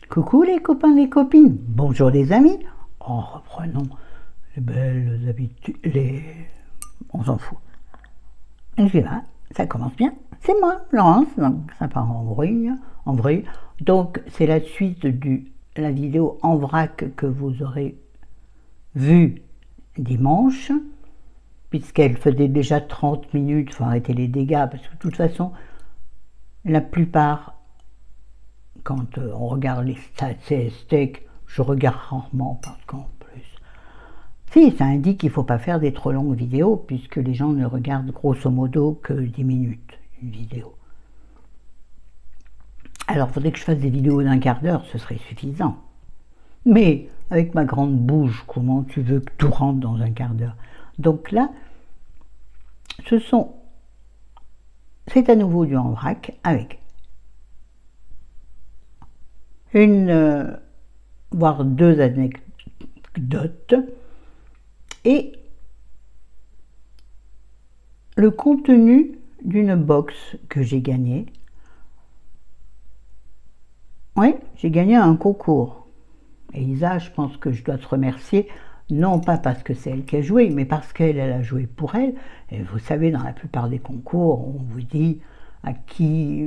Coucou les copains, les copines, bonjour les amis. Reprenons les belles habitudes, on s'en fout. Et puis là, ça commence bien. C'est moi, Laurence, donc ça part en vrille. Donc c'est la suite de la vidéo en vrac que vous aurez vue dimanche, puisqu'elle faisait déjà 30 minutes, il faut arrêter les dégâts, parce que de toute façon, la plupart, quand on regarde les stats CSTech, je regarde rarement parce qu'en plus, si, ça indique qu'il ne faut pas faire des trop longues vidéos puisque les gens ne regardent grosso modo que 10 minutes une vidéo. Alors il faudrait que je fasse des vidéos d'un quart d'heure, ce serait suffisant. Mais avec ma grande bouche, comment tu veux que tout rentre dans un quart d'heure? Donc là, c'est à nouveau du en vrac avec voire deux anecdotes et le contenu d'une box que j'ai gagnée. Oui, j'ai gagné un concours. Et Isa, je pense que je dois te remercier, non pas parce que c'est elle qui a joué, mais parce qu'elle a joué pour elle. Et vous savez, dans la plupart des concours, on vous dit à qui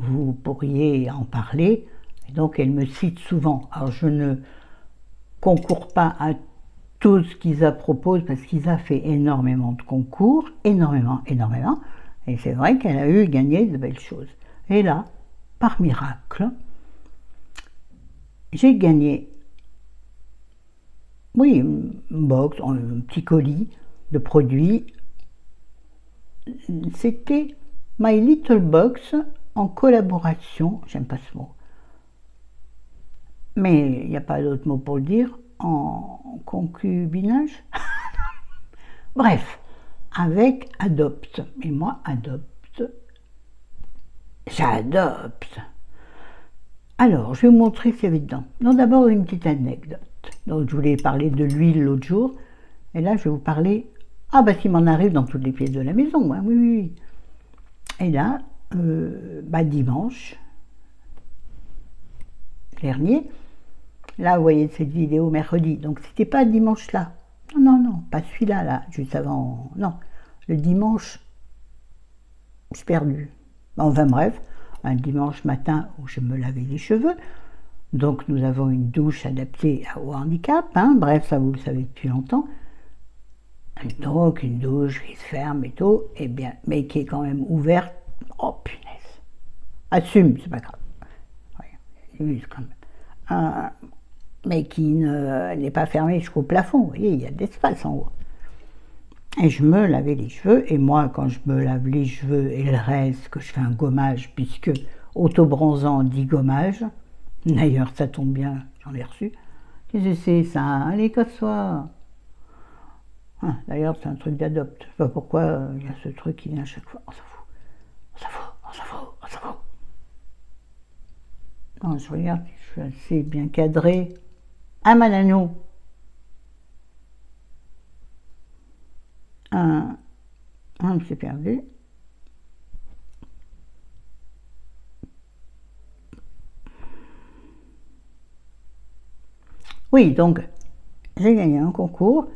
vous pourriez en parler. Et donc elle me cite souvent. Alors je ne concours pas à tout ce qu'Isa propose parce qu'Isa fait énormément de concours, énormément. Et c'est vrai qu'elle a eu gagné de belles choses. Et là, par miracle, j'ai gagné, oui, une box, un petit colis de produits. C'était My Little Box en collaboration, j'aime pas ce mot, mais il n'y a pas d'autre mot pour le dire, en concubinage. Bref, avec Adopt. Et moi, Adopt, j'adopte. Alors, je vais vous montrer ce qu'il y avait dedans. Donc d'abord, une petite anecdote. Donc je voulais parler de l'huile l'autre jour, et là, je vais vous parler, parce qu'il m'en arrive dans toutes les pièces de la maison, hein, oui. Et là, dimanche dernier, là, vous voyez cette vidéo mercredi, donc c'était pas dimanche là. Non, pas celui-là, là, juste avant. Non, le dimanche, je suis perdue. Enfin bref, un dimanche matin où je me lavais les cheveux. Donc nous avons une douche adaptée au handicap. Bref, ça vous le savez depuis longtemps. Donc une douche qui se ferme et tout, et bien, mais qui est quand même ouverte. Oh punaise. Assume, c'est pas grave. Oui, quand même. Mais qui n'est pas fermé jusqu'au plafond. Vous voyez, il y a de l'espace en haut. Et je me lavais les cheveux, et moi, quand je me lave les cheveux et le reste, que je fais un gommage, puisque autobronzant dit gommage, d'ailleurs, ça tombe bien, j'en ai reçu. Qu'est-ce que c'est ça? Allez, casse-toi. D'ailleurs, c'est un truc d'adopte. Je sais pas pourquoi il y a ce truc qui vient à chaque fois. On s'en fout. Non, je regarde, je suis assez bien cadré. Mananou. Je s'est perdu. Oui, donc, j'ai gagné un concours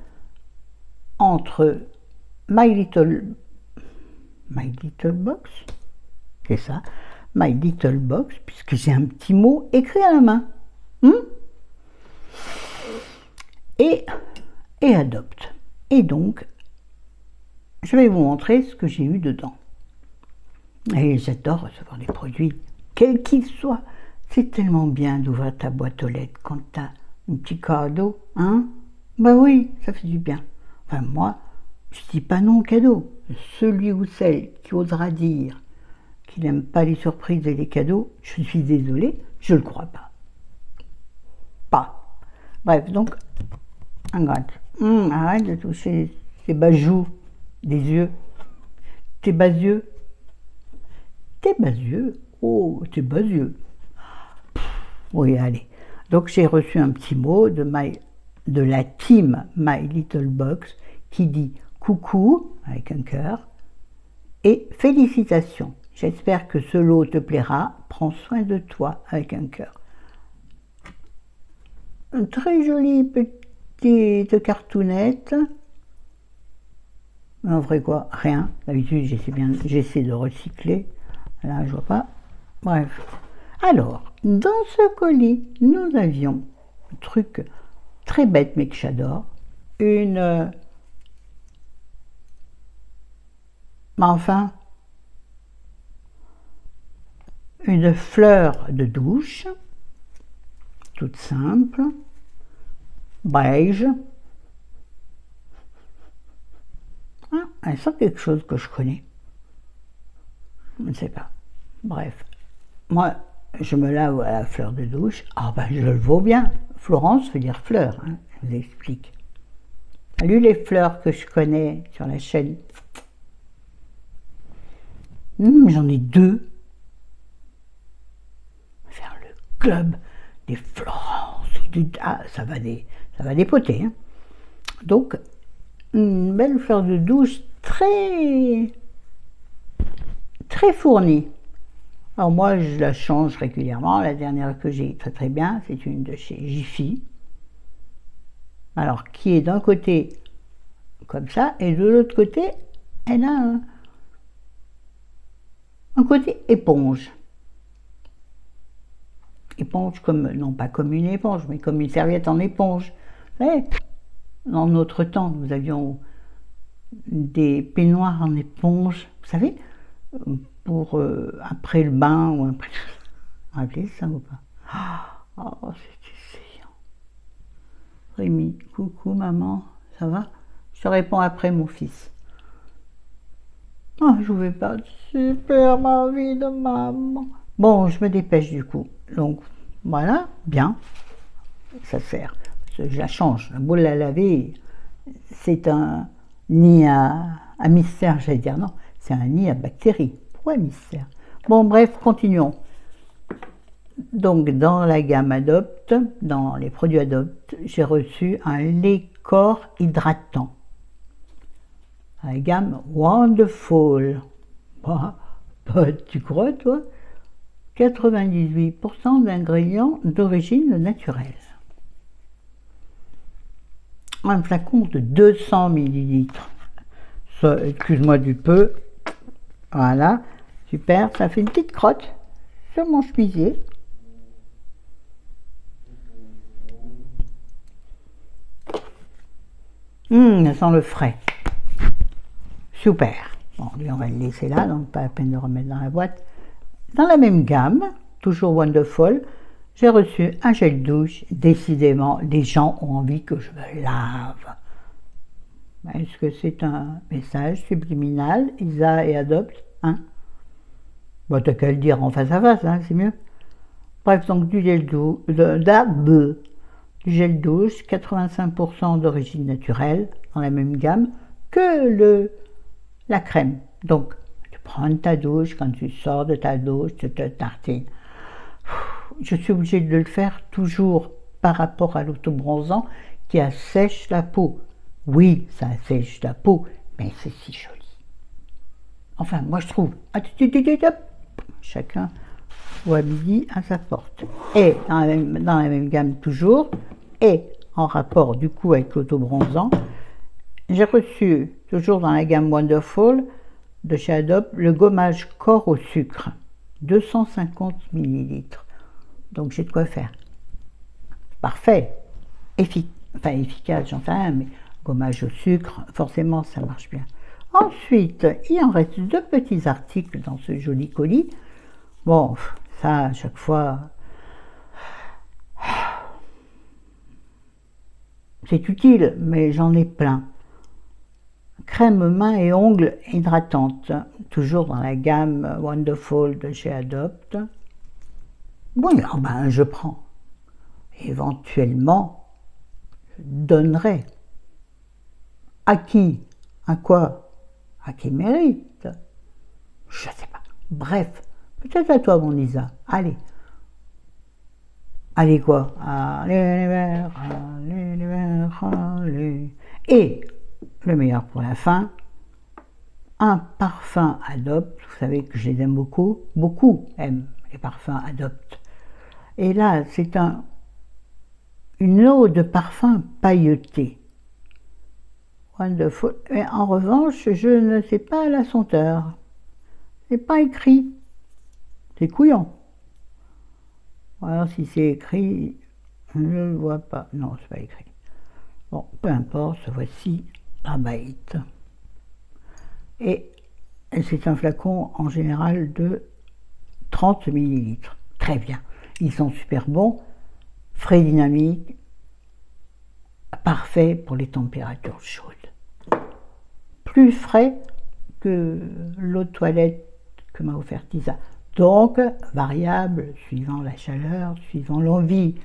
entre My Little Box, c'est ça, My Little Box, puisque j'ai un petit mot écrit à la main, et Adopt. Et donc, je vais vous montrer ce que j'ai eu dedans. Et j'adore recevoir des produits, quels qu'ils soient. C'est tellement bien d'ouvrir ta boîte aux lettres quand tu as un petit cadeau, oui, ça fait du bien. Enfin, moi, je dis pas non au cadeau. Celui ou celle qui osera dire qu'il n'aime pas les surprises et les cadeaux, je suis désolée, je le crois pas. Bref, donc, arrête de toucher ces bajoux des yeux. Tes bas yeux. Oh, tes bas yeux. Oui, allez. Donc j'ai reçu un petit mot de la team My Little Box qui dit coucou avec un cœur et félicitations. J'espère que ce lot te plaira. Prends soin de toi avec un cœur. une très jolie petite cartoonnette. Mais en vrai quoi, rien. D'habitude j'essaie de recycler. Là je vois pas. Bref. Alors, dans ce colis, nous avions un truc très bête mais que j'adore. Mais enfin, une fleur de douche, toute simple, beige. Ah, elle sent quelque chose que je connais. Je ne sais pas. Bref. Moi, je me lave à la fleur de douche. Ah ben, je le vaux bien. Florence veut dire fleur, hein, je vous explique. Salut les fleurs que je connais sur la chaîne. J'en ai deux. Faire le club des Florence. Ah, ça va dépoter. Hein. Donc, une belle fleur de douche très fournie. Alors moi, je la change régulièrement. La dernière que j'ai très bien, c'est une de chez Jiffy. Alors, qui est d'un côté comme ça, et de l'autre côté, elle a un côté éponge. Éponge comme, non pas comme une éponge, mais comme une serviette en éponge. Vous savez, dans notre temps, nous avions des peignoirs en éponge, vous savez, pour après le bain ou après. Vous rappelez ça ou pas? Oh, c'est essayant. Rémi, coucou maman, ça va? Je te réponds après mon fils. Oh, je vais pas super ma vie de maman. Bon, je me dépêche du coup. Donc voilà, bien, ça sert. Je la change. La boule à laver, c'est un nid à mystère, j'allais dire. Non, c'est un nid à bactéries. Pourquoi mystère? Bon, bref, continuons. Donc, dans la gamme Adopt, dans les produits Adopt, j'ai reçu un lait corps hydratant. La gamme Wonderful. Bah, tu crois, toi? 98% d'ingrédients d'origine naturelle. Un flacon de 200 ml. Excuse-moi du peu. Voilà, super. Ça fait une petite crotte sur mon chemisier. Ça sent le frais. Super. Bon, lui, on va le laisser là, donc pas la peine de remettre dans la boîte. Dans la même gamme, toujours Wonderful, j'ai reçu un gel douche. Décidément, les gens ont envie que je me lave. Est-ce que c'est un message subliminal, Isa et Adopt, hein? Bon, t'as qu'à le dire en face à face, hein, c'est mieux. Bref, donc du gel douche, du gel douche, 85% d'origine naturelle, dans la même gamme que la crème. Donc, tu prends ta douche, quand tu sors de ta douche, tu te tartines. Je suis obligée de le faire toujours par rapport à l'autobronzant qui assèche la peau. Oui, ça assèche la peau, mais c'est si joli. Enfin, moi je trouve. Chacun voit midi à sa porte. Et dans la même gamme toujours, et en rapport du coup avec l'autobronzant, j'ai reçu, toujours dans la gamme Wonderful de chez Adopt, le gommage corps au sucre, 250 ml. Donc j'ai de quoi faire. Parfait, efficace, j'en sais rien, mais gommage au sucre, forcément ça marche bien. Ensuite, il en reste deux petits articles dans ce joli colis. Bon, ça à chaque fois, c'est utile, mais j'en ai plein. Crème mains et ongles hydratante, toujours dans la gamme Wonderful de chez Adopt. Bon, ben, je prends. Éventuellement, je donnerai. À qui? À quoi? À qui mérite? Je ne sais pas. Bref, peut-être à toi, mon Lisa. Allez. Allez quoi? Allez, les verts, allez, les verts, allez. Et le meilleur pour la fin, un parfum Adopt. Vous savez que je les aime beaucoup. Beaucoup aiment les parfums Adopt. Et là, c'est une eau de parfum pailletée. Wonderful. Mais en revanche, je ne sais pas la senteur. C'est pas écrit. C'est couillant. Alors si c'est écrit, je ne le vois pas. Non, c'est pas écrit. Bon, peu importe, voici la bête. Et c'est un flacon en général de 30 ml. Très bien. Ils sont super bons, frais dynamiques, parfait pour les températures chaudes. Plus frais que l'eau de toilette que m'a offert Isa. Donc, variable suivant la chaleur, suivant l'envie.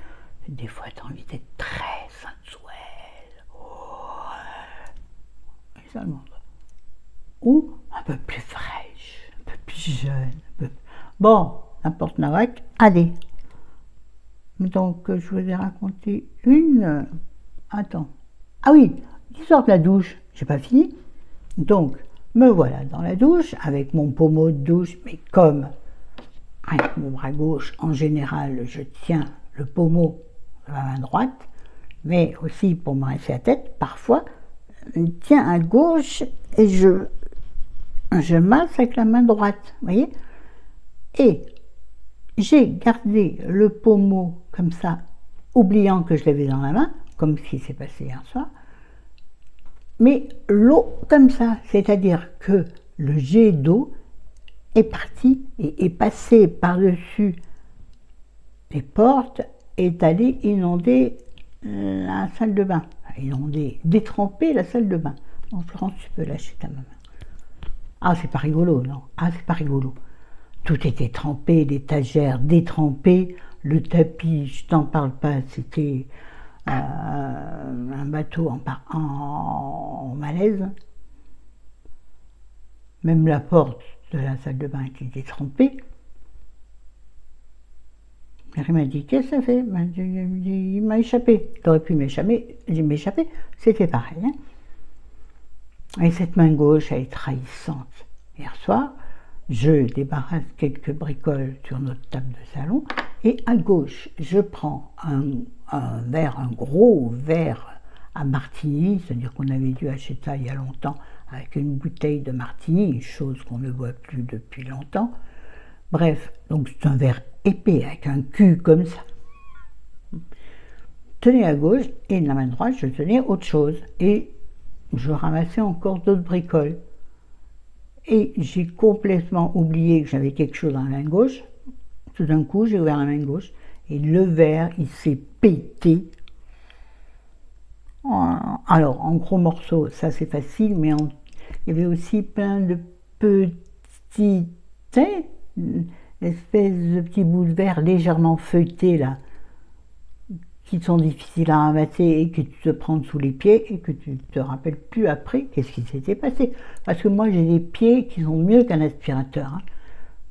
Des fois, tu as envie d'être très sensuel. Oh. Et ça demande. Ou un peu plus fraîche, un peu plus jeune. Bon, n'importe Nawak, allez. Donc, je vous ai raconté une... Attends. Ah oui, l'histoire de la douche, j'ai pas fini. Donc, me voilà dans la douche avec mon pommeau de douche, mais comme avec mon bras gauche, en général, je tiens le pommeau de la main droite, mais aussi pour me rincer la tête, parfois, je tiens à gauche et je masse avec la main droite, vous voyez. Et j'ai gardé le pommeau comme ça, oubliant que je l'avais dans la main, comme ce qui s'est passé hier soir, mais l'eau comme ça, c'est-à-dire que le jet d'eau est parti et est passé par-dessus les portes, est allé inonder la salle de bain. Inonder, détremper la salle de bain. Bon, Florence, tu peux lâcher ta main. Ah, c'est pas rigolo, non. Ah, c'est pas rigolo. Tout était trempé, l'étagère détrempée, le tapis, je t'en parle pas, c'était un bateau en malaise. Même la porte de la salle de bain était détrempée. Mary m'a dit, qu'est-ce que ça fait? Il m'a échappé. Il aurait pu m'échapper, c'était pareil. Hein. Et cette main gauche, elle est trahissante. Hier soir, je débarrasse quelques bricoles sur notre table de salon, et à gauche, je prends un gros verre à martini, c'est-à-dire qu'on avait dû acheter ça il y a longtemps, avec une bouteille de martini, chose qu'on ne voit plus depuis longtemps. Bref, donc c'est un verre épais, avec un cul comme ça. Tenez à gauche, et de la main droite, je tenais autre chose, et je ramassais encore d'autres bricoles. Et j'ai complètement oublié que j'avais quelque chose dans la main gauche. Tout d'un coup, j'ai ouvert la main gauche, et le verre, il s'est pété. Alors, en gros morceaux, ça c'est facile, mais il y avait aussi plein de petits, espèces de petits bouts de verre légèrement feuilletés, là, qui sont difficiles à ramasser et que tu te prends sous les pieds et que tu ne te rappelles plus après qu'est-ce qui s'était passé. Parce que moi, j'ai des pieds qui sont mieux qu'un aspirateur. Hein.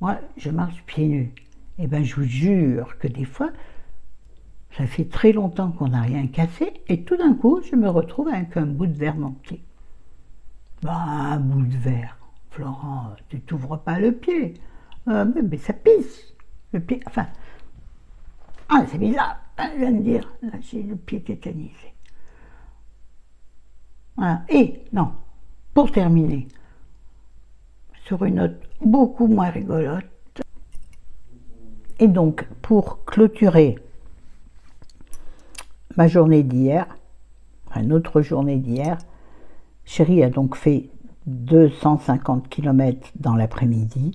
Moi, je marche pieds nus. Et bien, je vous jure que des fois, ça fait très longtemps qu'on n'a rien cassé, et tout d'un coup, je me retrouve avec un bout de verre manqué. Bah, un bout de verre. Florent, tu t'ouvres pas le pied. Mais ça pisse. Le pied, enfin... Ah, c'est bizarre. Je viens de dire, là, j'ai le pied tétanisé. Voilà. Et, non, pour terminer, sur une note beaucoup moins rigolote, et donc, pour clôturer ma journée d'hier, une autre journée d'hier, Chéri a donc fait 250 km dans l'après-midi.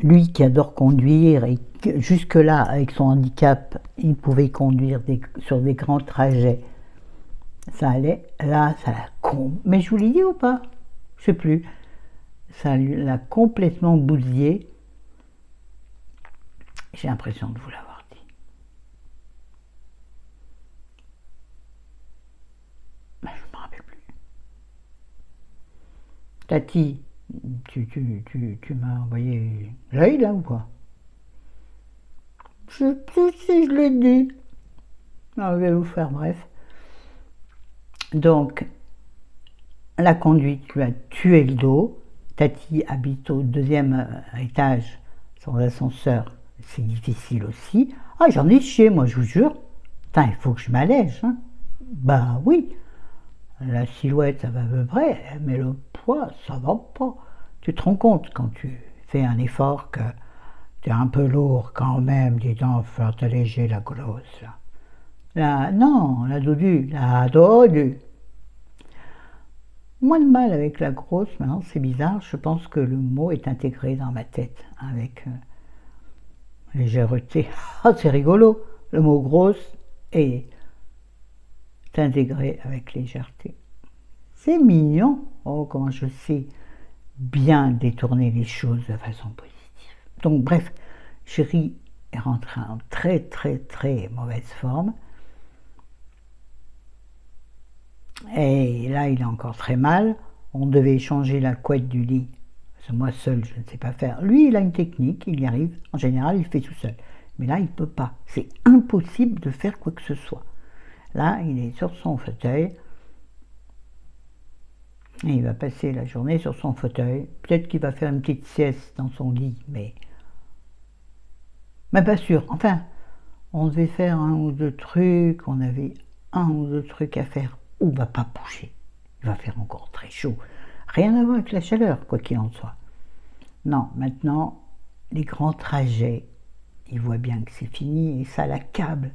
Lui qui adore conduire et jusque-là, avec son handicap, il pouvait conduire sur des grands trajets. Ça allait, là, ça l'a mais je vous l'ai dit ou pas? Je sais plus. Ça l'a complètement bousillé. J'ai l'impression de vous l'avoir dit. Ben, je ne me rappelle plus. Tati, tu m'as envoyé l'œil là ou quoi? Je sais plus si je l'ai dit. Non, je vais vous faire bref. Donc, la conduite lui a tué le dos. Tati habite au 2e étage sans ascenseur. C'est difficile aussi. Ah, j'en ai chié, moi, je vous jure. Putain, il faut que je m'allège. Hein. Ben oui, la silhouette, ça va à peu près, mais le poids, ça va pas. Tu te rends compte quand tu fais un effort que tu es un peu lourd quand même, dis donc, il faut t'alléger la grosse. Non, la dodu, la dodu. Moins de mal avec la grosse, maintenant c'est bizarre, je pense que le mot est intégré dans ma tête, avec légèreté. Ah, c'est rigolo, le mot grosse est intégré avec légèreté. C'est mignon. Oh, comment je sais bien détourner les choses de façon positive. Donc bref, chéri est rentré en très très très mauvaise forme. Et là, il est encore très mal. On devait changer la couette du lit. Parce que moi seul, je ne sais pas faire. Lui, il a une technique, il y arrive. En général, il fait tout seul. Mais là, il ne peut pas. C'est impossible de faire quoi que ce soit. Là, il est sur son fauteuil. Et il va passer la journée sur son fauteuil. Peut-être qu'il va faire une petite sieste dans son lit, mais pas sûr. Enfin, on devait faire un ou deux trucs, on avait un ou deux trucs à faire. On ne va pas bouger. Il va faire encore très chaud. Rien à voir avec la chaleur, quoi qu'il en soit. Non, maintenant, les grands trajets, il voit bien que c'est fini et ça l'accable.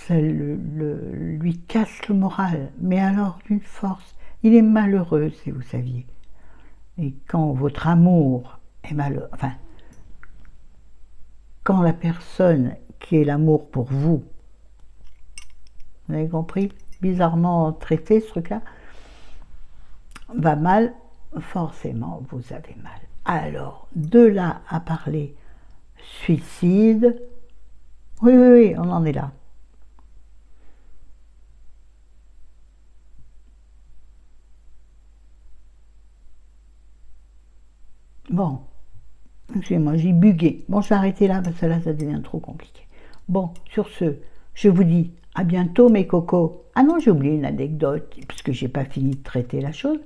Ça lui casse le moral. Mais alors, d'une force. Il est malheureux, si vous saviez. Et quand votre amour est malheureux, enfin, quand la personne qui est l'amour pour vous, vous avez compris, bizarrement traité ce truc-là, va mal, forcément vous avez mal. Alors, de là à parler suicide, oui, on en est là. Bon, excusez-moi, j'ai bugué. Bon, je vais arrêter là parce que là, ça devient trop compliqué. Bon, sur ce, je vous dis à bientôt mes cocos. Ah non, j'ai oublié une anecdote, puisque j'ai pas fini de traiter la chose.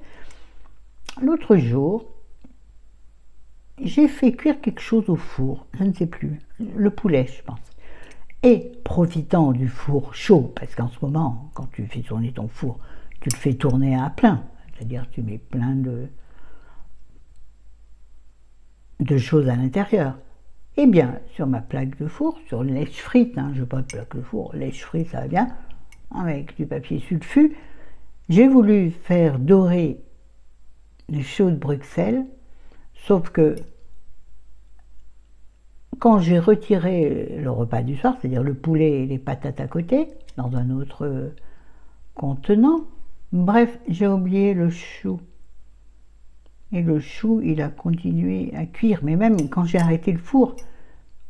L'autre jour, j'ai fait cuire quelque chose au four, je ne sais plus, le poulet, je pense. Et profitant du four chaud, parce qu'en ce moment, quand tu fais tourner ton four, tu le fais tourner à plein, c'est-à-dire tu mets plein de choses à l'intérieur. Eh bien, sur ma plaque de four, sur une lèche-frite, je n'ai pas de plaque de four, lèche-frite, ça va bien, avec du papier sulfu, j'ai voulu faire dorer des choux de Bruxelles, sauf que quand j'ai retiré le repas du soir, c'est-à-dire le poulet et les patates à côté, dans un autre contenant, bref, j'ai oublié le chou. Et le chou, il a continué à cuire. Mais même quand j'ai arrêté le four,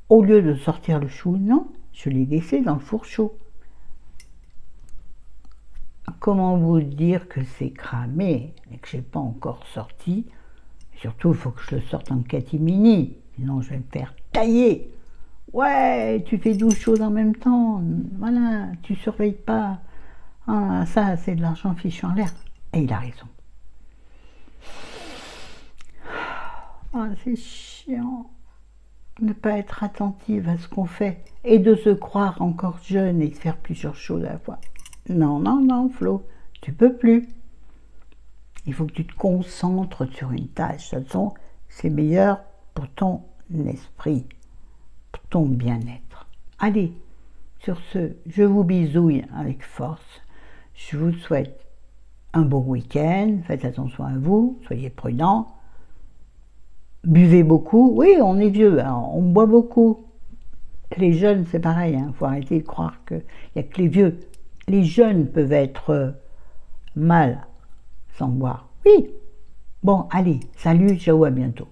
au lieu de sortir le chou, non, je l'ai laissé dans le four chaud. Comment vous dire que c'est cramé et que je n'ai pas encore sorti? Surtout, il faut que je le sorte en catimini, sinon je vais me faire tailler. Ouais, tu fais 12 choses en même temps, voilà, tu surveilles pas. Ah, ça, c'est de l'argent fichu en l'air. Et il a raison. Ah, c'est chiant de ne pas être attentive à ce qu'on fait et de se croire encore jeune et de faire plusieurs choses à la fois. Non, Flo, tu peux plus. Il faut que tu te concentres sur une tâche. De toute façon, c'est meilleur pour ton esprit, pour ton bien-être. Allez, sur ce, je vous bisouille avec force. Je vous souhaite un bon week-end. Faites attention à vous, soyez prudents. Buvez beaucoup. Oui, on est vieux, on boit beaucoup. Les jeunes, c'est pareil. Faut arrêter de croire qu'il n'y a que les vieux. Les jeunes peuvent être mal sans boire. Oui. Bon, allez, salut, ciao, à bientôt.